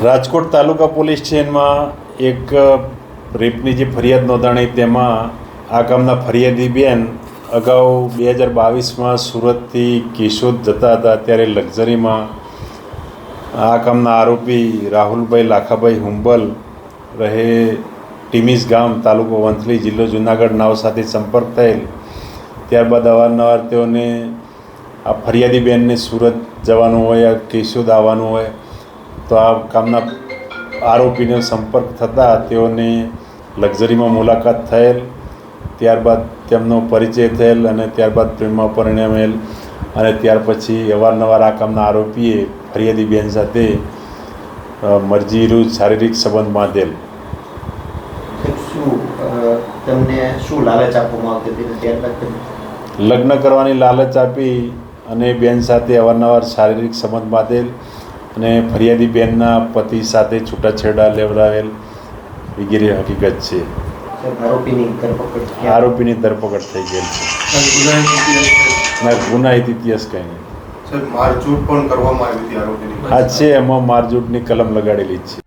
રાજકોટ તાલુકા police સ્ટેશનમાં એક રેપની જે ફરિયાદ નોંધાણી તેમાં આ ગામના ફરિયાદી બેન અગાઉ 2022માં સુરતથી કેશોદ જતા હતા ત્યારે લક્ઝરીમાં આ ગામના આરોપી રાહુલભાઈ લાખાભાઈ હુંબલ રહે ટીમીસ ગામ તાલુકો વંથલી જિલ્લો જુનાગઢ નાવ સાથે સંપર્ક થયેલ. ત્યારબાદ અવારનવાર તેઓને આ ફરિયાદી બેનને સુરત જવાનું હોય યા કેશોદ આવવાનું હોય તો આ ગામના આરોપીનો સંપર્ક થતાં તેઓને લક્ઝરીમાં મુલાકાત થયેલ. ત્યારબાદ તેમનો પરિચય થયેલ અને ત્યારબાદ પ્રેમમાં પરિણમેલ અને ત્યાર પછી અવારનવાર આ ગામના આરોપીએ ફરિયાદી બેન સાથે મરજી વિરુદ્ધ શારીરિક સંબંધ બાંધેલ. લગ્ન કરવાની લાલચ આપી અને બેન સાથે અવારનવાર શારીરિક સંબંધ બાંધેલ અને ફરિયાદી બેનના પતિ સાથે છૂટાછેડા લેવડાવેલ વગેરે હકીકત છે. આરોપીની ધરપકડ થઈ ગયેલ છે. ગુનાહિત ઇતિહાસ કંઈ નહીં. મારઝૂડ પણ કરવામાં આવી હતી આરોપીની. હા છે, એમાં મારઝૂડની કલમ લગાડેલી જ છે.